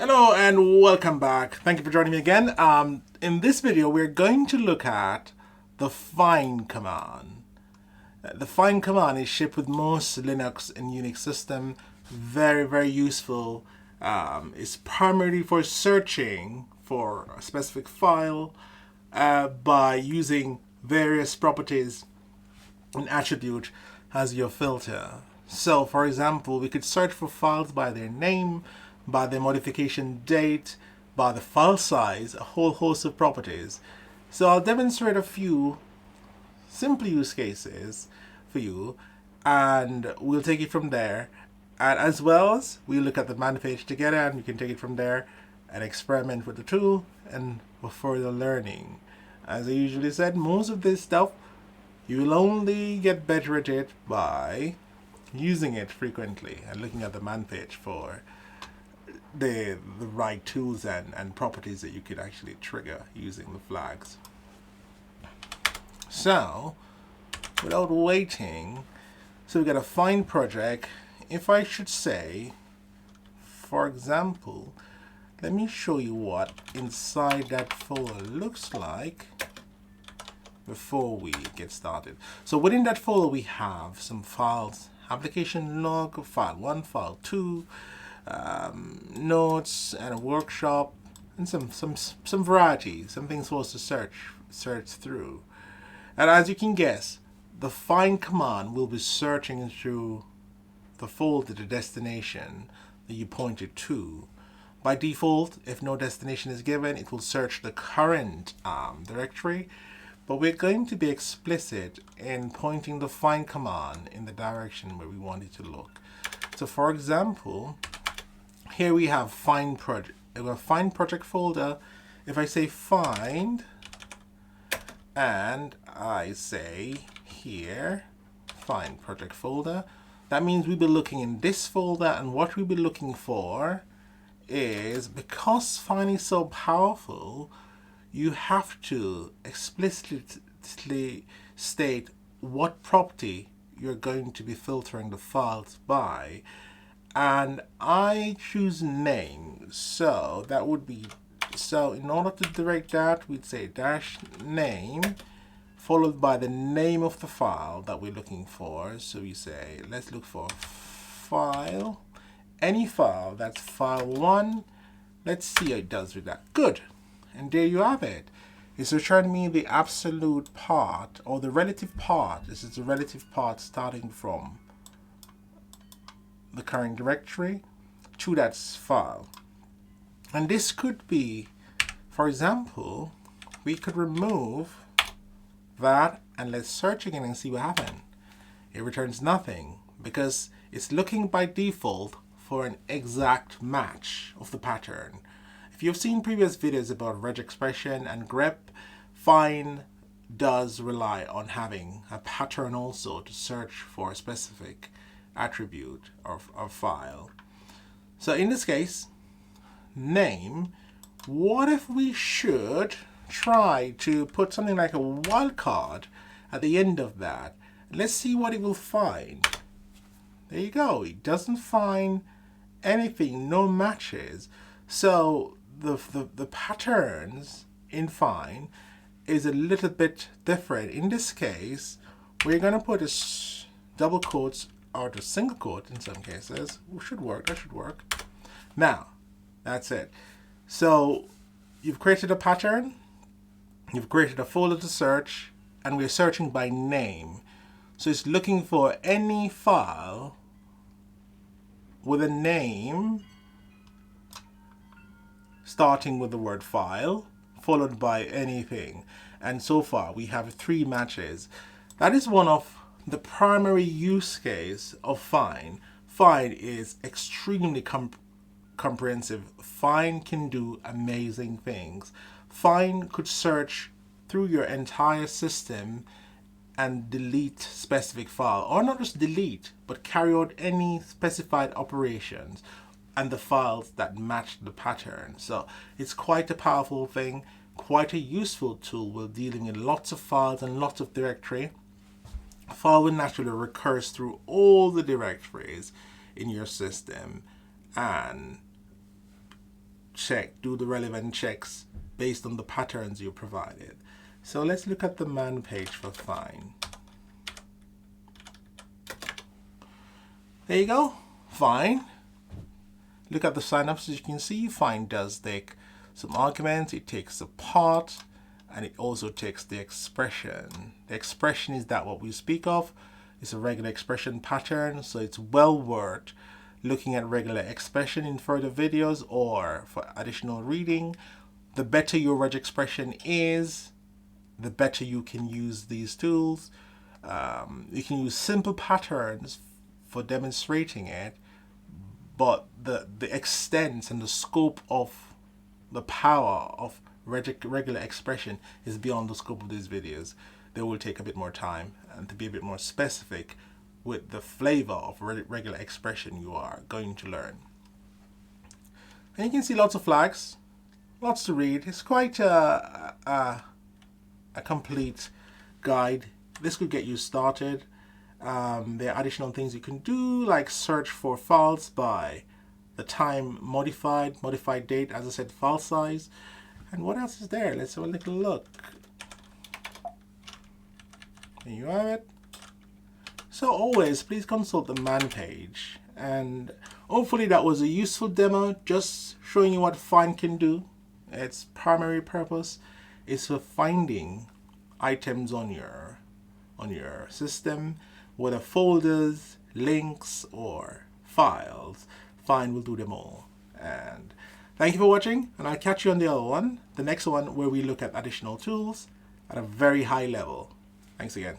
Hello and welcome back. Thank you for joining me again. In this video, we're going to look at the find command. The find command is shipped with most Linux and Unix system. Very useful. It's primarily for searching for a specific file by using various properties and attribute as your filter. So, for example, we could search for files by their name, by their modification date, by the file size, a whole host of properties. So I'll demonstrate a few simple use cases for you, and we'll take it from there. And as well as we'll look at the man page together, and you can take it from there and experiment with the tool and for further learning. As I usually said, most of this stuff you will only get better at it by using it frequently and looking at the man page for the right tools and properties that you could actually trigger using the flags. So, without waiting, so we got a find project. If I should say, for example, let me show you what inside that folder looks like before we get started. So within that folder we have some files, application log, file 1, file 2, notes and a workshop, and some variety, some things for us to search through. And as you can guess, the find command will be searching through the folder, the destination that you pointed to. By default, if no destination is given, it will search the current directory, but we're going to be explicit in pointing the find command in the direction where we want it to look. So for example, here we have find project. We have find project folder. If I say find and I say here find project folder, that means we'll be looking in this folder, and what we'll be looking for is, because find is so powerful, you have to explicitly state what property you're going to be filtering the files by. And I choose name, so that would be, so in order to direct that, we'd say dash name followed by the name of the file that we're looking for. So we say, let's look for file, any file, that's file 1. Let's see how it does with that. Good. And there you have it. It's returning me the absolute part, or the relative part. This is the relative part starting from the current directory to that file. And this could be, for example, we could remove that and let's search again and see what happened. It returns nothing because it's looking by default for an exact match of the pattern. If you've seen previous videos about regexpression and grep, find does rely on having a pattern also to search for a specific attribute or file. So in this case, name, what if we should try to put something like a wildcard at the end of that? Let's see what it will find. There you go. It doesn't find anything, no matches. So the patterns in find is a little bit different. In this case, we're going to put a double quotes or the single quote in some cases. Should work. That should work. Now, that's it. So you've created a pattern, you've created a folder to search, and we're searching by name. So it's looking for any file with a name starting with the word file, followed by anything. And so far we have 3 matches. That is one of the primary use case of find. Find is extremely comprehensive. Find can do amazing things. Find could search through your entire system and delete specific file, or not just delete, but carry out any specified operations and the files that match the pattern. So it's quite a powerful thing, quite a useful tool when dealing with lots of files and lots of directory. File will naturally recurse through all the directories in your system, and do the relevant checks based on the patterns you provided. So let's look at the man page for find. There you go, find. Look at the synapses. You can see find does take some arguments, it takes the part, and it also takes the expression. The expression is that what we speak of. It's a regular expression pattern, so it's well worth looking at regular expression in further videos or for additional reading. The better your reg expression is, the better you can use these tools. You can use simple patterns for demonstrating it, but the extent and the scope of the power of regular expression is beyond the scope of these videos. They will take a bit more time and to be a bit more specific with the flavor of regular expression you are going to learn. And you can see lots of flags, lots to read. It's quite a complete guide. This could get you started. There are additional things you can do, like search for files by the time modified date, as I said, file size. And what else is there? Let's have a little look. There you have it. So always, please consult the man page. And hopefully that was a useful demo, just showing you what find can do. Its primary purpose is for finding items on your system, whether folders, links, or files. Find will do them all. And thank you for watching, and I'll catch you on the other one, the next one, where we look at additional tools at a very high level. Thanks again.